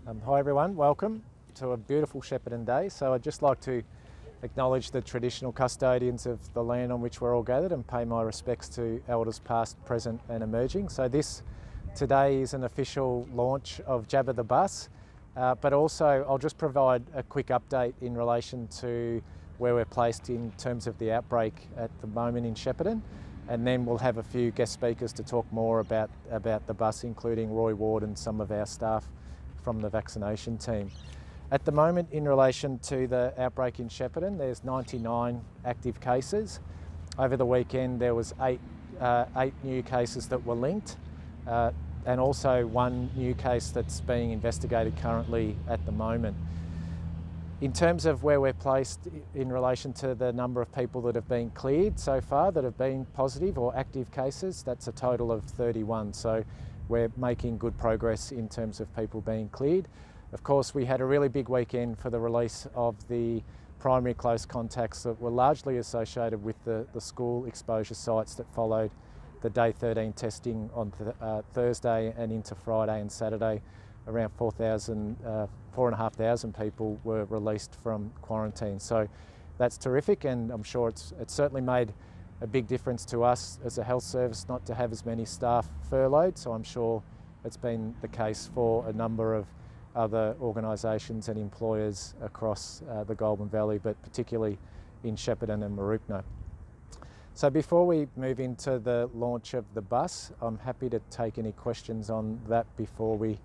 Hi everyone, welcome to a beautiful Shepparton day. So I'd just like to acknowledge the traditional custodians of the land on which we're all gathered and pay my respects to elders past, present and emerging. So this today is an official launch of Jabba the Bus, but also I'll just provide a quick update in relation to where we're placed in terms of the outbreak at the moment in Shepparton. And then we'll have a few guest speakers to talk more about the bus, including Roy Ward and some of our staff from the vaccination team. At the moment, in relation to the outbreak in Shepparton, there's 99 active cases. Over the weekend, there was eight new cases that were linked, and also one new case that's being investigated currently at the moment. In terms of where we're placed in relation to the number of people that have been cleared so far, that have been positive or active cases, that's a total of 31. So we're making good progress in terms of people being cleared. Of course, we had a really big weekend for the release of the primary close contacts that were largely associated with the school exposure sites that followed the day 13 testing on Thursday and into Friday and Saturday. Around 4,500 people were released from quarantine. So that's terrific, and I'm sure it's certainly made a big difference to us as a health service not to have as many staff furloughed. So I'm sure it's been the case for a number of other organisations and employers across the Goulburn Valley, but particularly in Shepparton and Mooroopna. So before we move into the launch of the bus, I'm happy to take any questions on that before we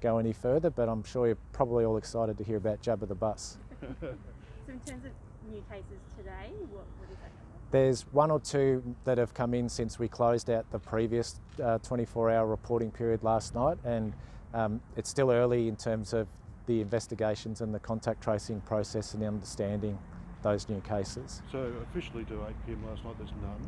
go any further, but I'm sure you're probably all excited to hear about Jabba the Bus. So in terms of new cases today, what is that number? There's one or two that have come in since we closed out the previous 24-hour reporting period last night, and it's still early in terms of the investigations and the contact tracing process and understanding those new cases. So officially to 8 p.m. last night there's none,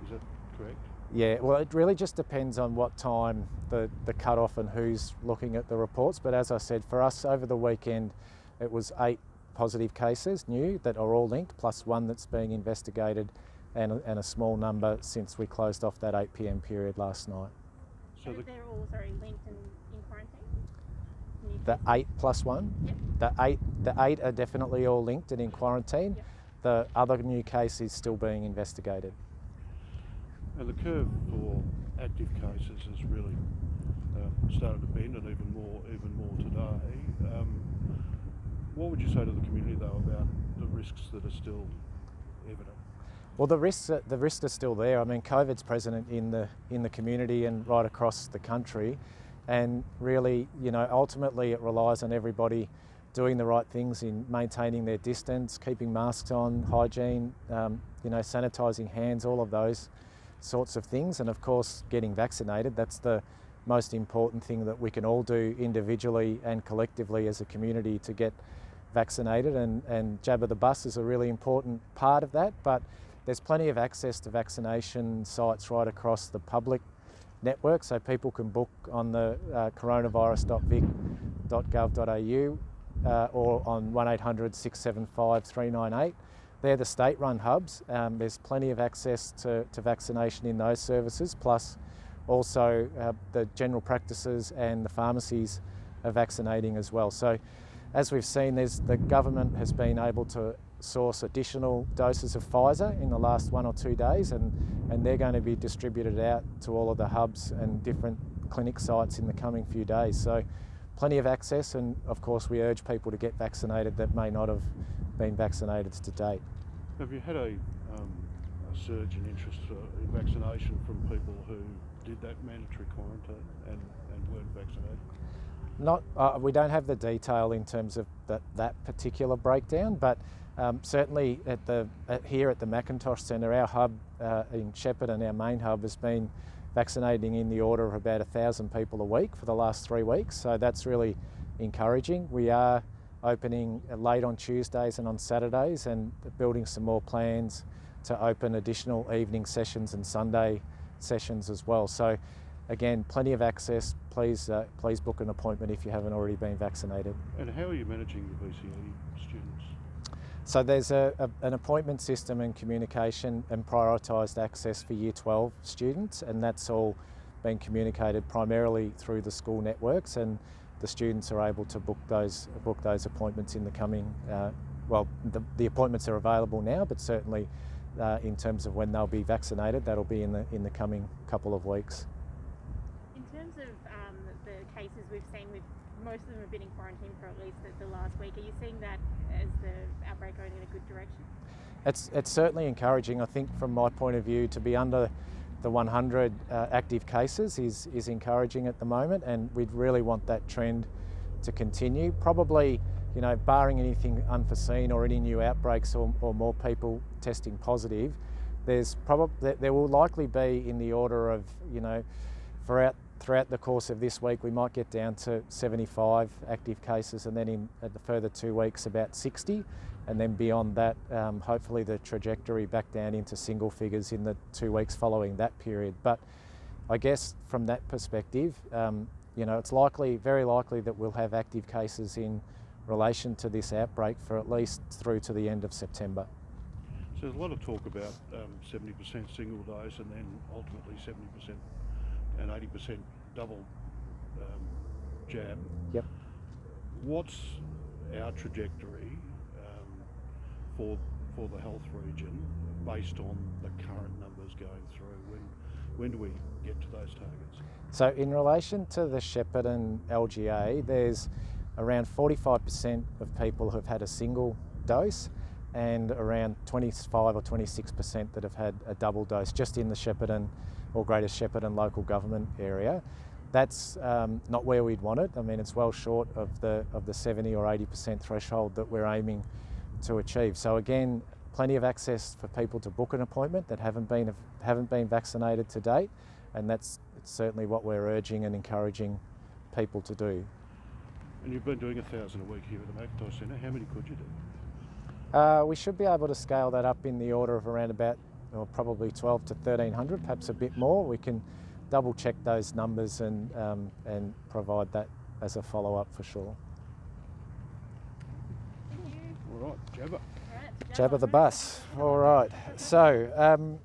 is that correct? Yeah, well, it really just depends on what time the cut-off and who's looking at the reports. But as I said, for us over the weekend, it was 8 positive cases new that are all linked, plus one that's being investigated, and a small number since we closed off that 8 p.m. period last night. So they're all linked and in quarantine? The 8 plus 1? Yep. The eight are definitely all linked and in quarantine. Yep. The other new case is still being investigated. And the curve for active cases has really started to bend, and even more today. What would you say to the community though about the risks that are still evident? Well, the risks are still there. I mean, COVID's present in the community and right across the country, and really, ultimately it relies on everybody doing the right things in maintaining their distance, keeping masks on, hygiene, sanitising hands, all of those sorts of things, and of course getting vaccinated. That's the most important thing that we can all do individually and collectively as a community to get vaccinated, and Jabba the Bus is a really important part of that. But there's plenty of access to vaccination sites right across the public network, so people can book on the coronavirus.vic.gov.au or on 1800 675 398. They're the state-run hubs. There's plenty of access to vaccination in those services, plus also the general practices and the pharmacies are vaccinating as well. So as we've seen, the government has been able to source additional doses of Pfizer in the last 1 or 2 days, and they're going to be distributed out to all of the hubs and different clinic sites in the coming few days. So plenty of access, and of course we urge people to get vaccinated that may not have been vaccinated to date. Have you had a surge in interest in vaccination from people who did that mandatory quarantine and weren't vaccinated? We don't have the detail in terms of that particular breakdown, but certainly here at the Macintosh Centre, our hub in Shepparton, our main hub, has been vaccinating in the order of about 1,000 people a week for the last 3 weeks. So that's really encouraging. We are opening late on Tuesdays and on Saturdays, and building some more plans to open additional evening sessions and Sunday sessions as well. So again, plenty of access. Please book an appointment if you haven't already been vaccinated. And how are you managing the VCE students? So there's an appointment system and communication and prioritised access for Year 12 students, and that's all been communicated primarily through the school networks, and the students are able to book those appointments in the coming. The appointments are available now, but certainly in terms of when they'll be vaccinated, that'll be in the coming couple of weeks. In terms of the cases we've seen, most of them have been in quarantine for at least the last week. Are you seeing that as the outbreak going in a good direction? It's certainly encouraging. I think from my point of view, to be under the 100 active cases is encouraging at the moment, and we'd really want that trend to continue. Probably, barring anything unforeseen or any new outbreaks or more people testing positive, there will likely be in the order of, throughout the course of this week, we might get down to 75 active cases, and then at the further 2 weeks about 60, and then beyond that, hopefully the trajectory back down into single figures in the 2 weeks following that period. But I guess from that perspective, it's very likely that we'll have active cases in relation to this outbreak for at least through to the end of September. So there's a lot of talk about 70% single dose and then ultimately 70% and 80% double jab. Yep. What's our trajectory for the health region based on the current numbers going through? When do we get to those targets? So in relation to the Shepparton LGA, there's around 45% of people who've had a single dose and around 25 or 26% that have had a double dose just in the Shepparton or Greater Shepparton local government area. That's not where we'd want it. I mean, it's well short of the 70 or 80% threshold that we're aiming to achieve. So again, plenty of access for people to book an appointment that haven't been vaccinated to date, and it's certainly what we're urging and encouraging people to do. And you've been doing 1,000 a week here at the Macintosh Centre. How many could you do? We should be able to scale that up in the order of around about probably 12 to 1,300, perhaps a bit more. We can double check those numbers and provide that as a follow-up for sure. Thank you. All right, Jabba. Jabba the Bus. All right. So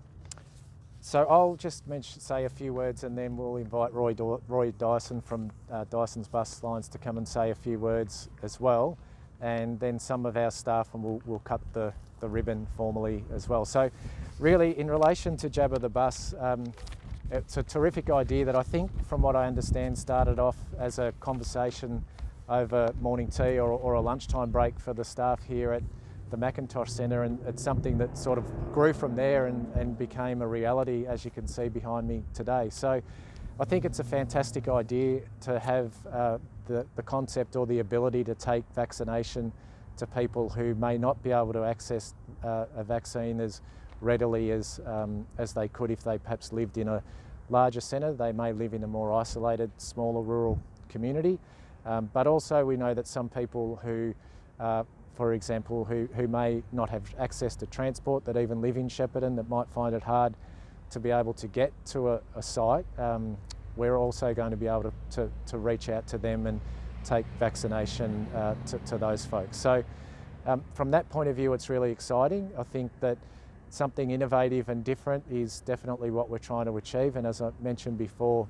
I'll just say a few words, and then we'll invite Roy Dyson from Dyson's Bus Lines to come and say a few words as well, and then some of our staff, and we'll cut the ribbon formally as well. So really, in relation to Jabba the Bus, it's a terrific idea that I think, from what I understand, started off as a conversation over morning tea or a lunchtime break for the staff here at the Macintosh Centre, and it's something that sort of grew from there and became a reality, as you can see behind me today. So I think it's a fantastic idea to have the concept or the ability to take vaccination to people who may not be able to access a vaccine as readily as they could if they perhaps lived in a larger centre. They may live in a more isolated, smaller rural community. But also we know that some people who for example, who may not have access to transport, that even live in Shepparton, that might find it hard to be able to get to a site, we're also going to be able to reach out to them and take vaccination to those folks. So from that point of view, it's really exciting. I think that something innovative and different is definitely what we're trying to achieve, and as I mentioned before,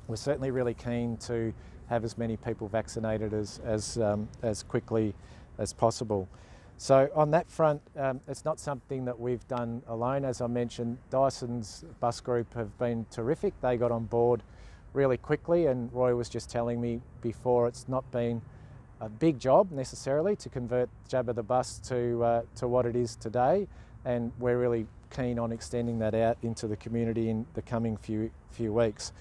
we're certainly really keen to have as many people vaccinated as quickly as possible. So on that front, it's not something that we've done alone. As I mentioned, Dyson's bus group have been terrific. They got on board really quickly, and Roy was just telling me before, it's not been a big job necessarily to convert Jabba the Bus to what it is today, and we're really keen on extending that out into the community in the coming few weeks.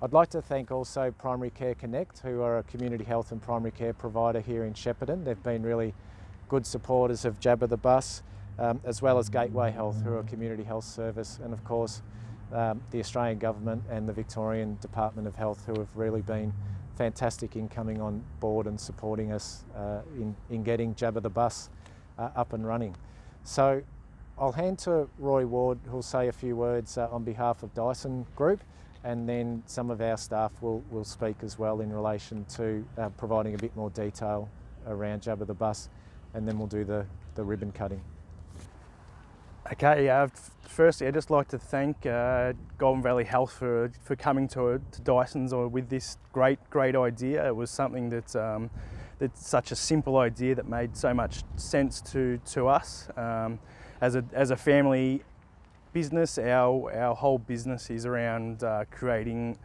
I'd like to thank also Primary Care Connect, who are a community health and primary care provider here in Shepparton. They've been really good supporters of Jabba the Bus, as well as Gateway Health, who are a community health service, and of course the Australian Government and the Victorian Department of Health, who have really been fantastic in coming on board and supporting us in getting Jabba the Bus up and running. So I'll hand to Roy Ward, who'll say a few words on behalf of Dyson Group, and then some of our staff will speak as well in relation to providing a bit more detail around Jabba the Bus, and then we'll do the ribbon cutting. Okay, firstly, I'd just like to thank Golden Valley Health for coming to Dyson's with this great idea. It was something that's such a simple idea that made so much sense to us. As a family business, our whole business is around creating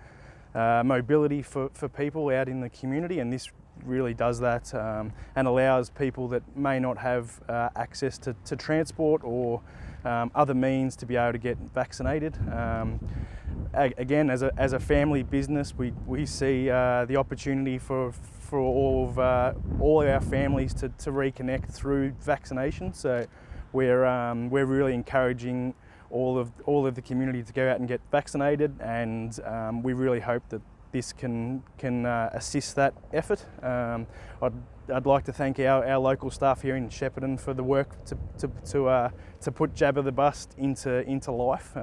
mobility for people out in the community, and this really does that and allows people that may not have access to transport or other means to be able to get vaccinated. Again, as a family business, we see the opportunity for all of our families to reconnect through vaccination. So we're really encouraging all of the community to go out and get vaccinated, and we really hope that this can assist that effort. I'd like to thank our local staff here in Shepparton for the work to put Jabba the Bus into life.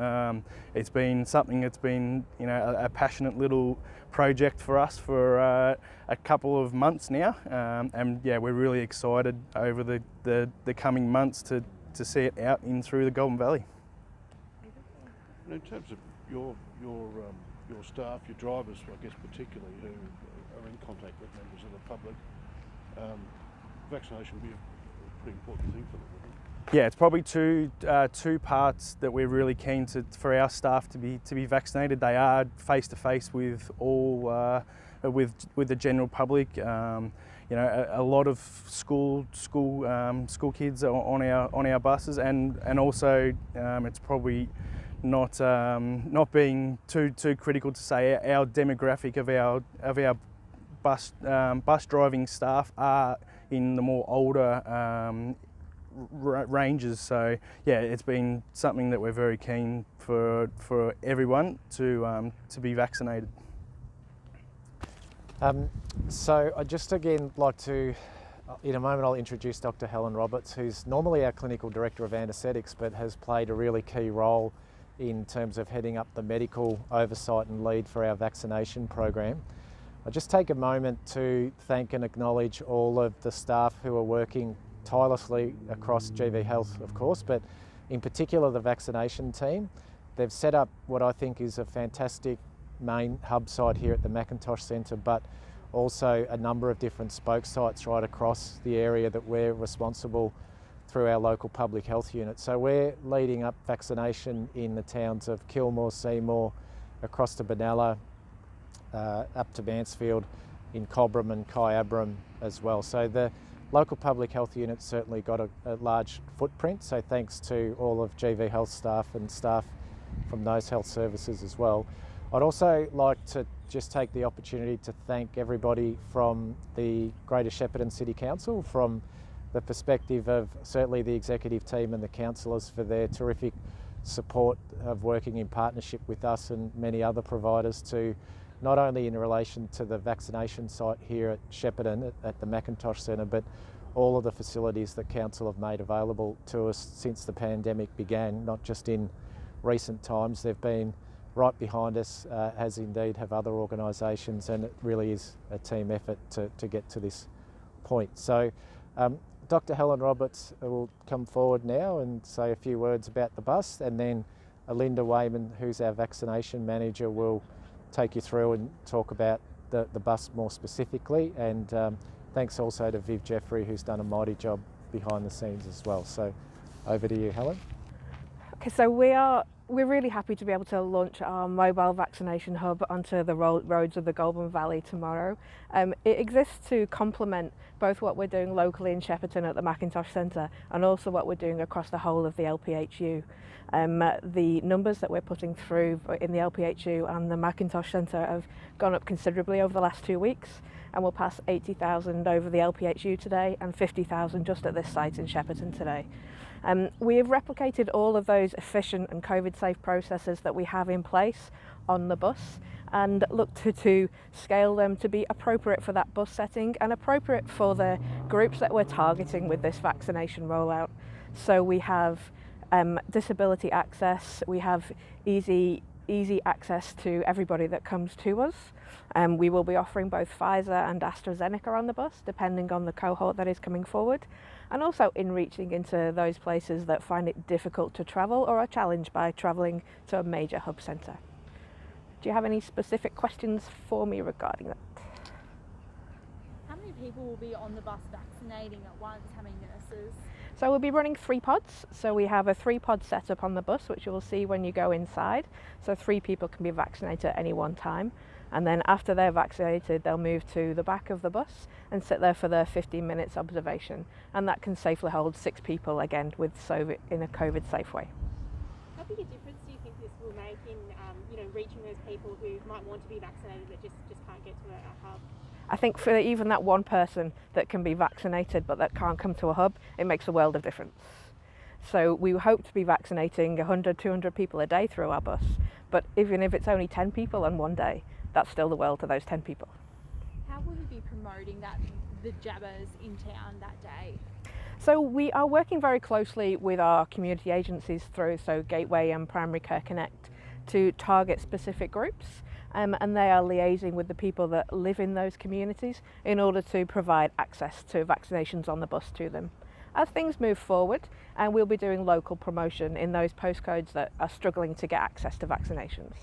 It's been something that's been a passionate little project for us for a couple of months now, and yeah, we're really excited over the coming months to see it out in through the Golden Valley. And in terms of your staff, your drivers, I guess particularly, who are in contact with members of the public, vaccination will be a pretty important thing for them, I think. Yeah, it's probably two parts that we're really keen for our staff to be vaccinated. They are face to face with all with the general public. A lot of school kids are on our buses, and also it's probably not being too critical to say our demographic of our bus driving staff are in the more older ranges. So yeah, it's been something that we're very keen for everyone to be vaccinated. So I'd just again like to, in a moment I'll introduce Dr. Helen Roberts, who's normally our Clinical Director of Anaesthetics but has played a really key role in terms of heading up the medical oversight and lead for our vaccination program. I'll just take a moment to thank and acknowledge all of the staff who are working tirelessly across GV Health, of course, but in particular the vaccination team. They've set up what I think is a fantastic main hub site here at the Macintosh Centre, but also a number of different spoke sites right across the area that we're responsible through our local public health unit. So we're leading up vaccination in the towns of Kilmore, Seymour, across to Benalla, up to Mansfield, in Cobram and Kyabram as well. So the local public health unit certainly got a large footprint, so thanks to all of GV Health staff and staff from those health services as well. I'd also like to just take the opportunity to thank everybody from the Greater Shepparton City Council, from the perspective of certainly the executive team and the councillors, for their terrific support of working in partnership with us and many other providers, to not only in relation to the vaccination site here at Shepparton at the Macintosh Centre, but all of the facilities that council have made available to us since the pandemic began, not just in recent times. They've been right behind us, as indeed have other organisations, and it really is a team effort to get to this point. So Dr. Helen Roberts will come forward now and say a few words about the bus, and then Linda Wayman, who's our vaccination manager, will take you through and talk about the bus more specifically. And thanks also to Viv Jeffrey, who's done a mighty job behind the scenes as well. So over to you, Helen. Okay, so we're really happy to be able to launch our mobile vaccination hub onto the roads of the Golden Valley tomorrow. It exists to complement both what we're doing locally in Shepparton at the Macintosh Centre and also what we're doing across the whole of the LPHU. The numbers that we're putting through in the LPHU and the Macintosh Centre have gone up considerably over the last 2 weeks, and we'll pass 80,000 over the LPHU today and 50,000 just at this site in Shepparton today. We have replicated all of those efficient and COVID-safe processes that we have in place on the bus and look to scale them to be appropriate for that bus setting and appropriate for the groups that we're targeting with this vaccination rollout. So we have disability access, we have easy access to everybody that comes to us. We will be offering both Pfizer and AstraZeneca on the bus, depending on the cohort that is coming forward, and also in reaching into those places that find it difficult to travel or are challenged by travelling to a major hub centre. Do you have any specific questions for me regarding that? How many people will be on the bus vaccinating at once? How many nurses? So we'll be running 3 pods. So we have a 3-pod setup on the bus, which you will see when you go inside. So 3 people can be vaccinated at any one time. And then after they're vaccinated, they'll move to the back of the bus and sit there for their 15 minutes observation. And that can safely hold 6 people, again, in a COVID safe way. How big a difference do you think this will make in reaching those people who might want to be vaccinated but just can't get to a hub? I think for even that one person that can be vaccinated but that can't come to a hub, it makes a world of difference. So we hope to be vaccinating 100, 200 people a day through our bus, but even if it's only 10 people on one day, that's still the world to those 10 people. How will you be promoting the Jabbas in town that day? So we are working very closely with our community agencies so Gateway and Primary Care Connect, to target specific groups. And they are liaising with the people that live in those communities in order to provide access to vaccinations on the bus to them. As things move forward, we'll be doing local promotion in those postcodes that are struggling to get access to vaccinations.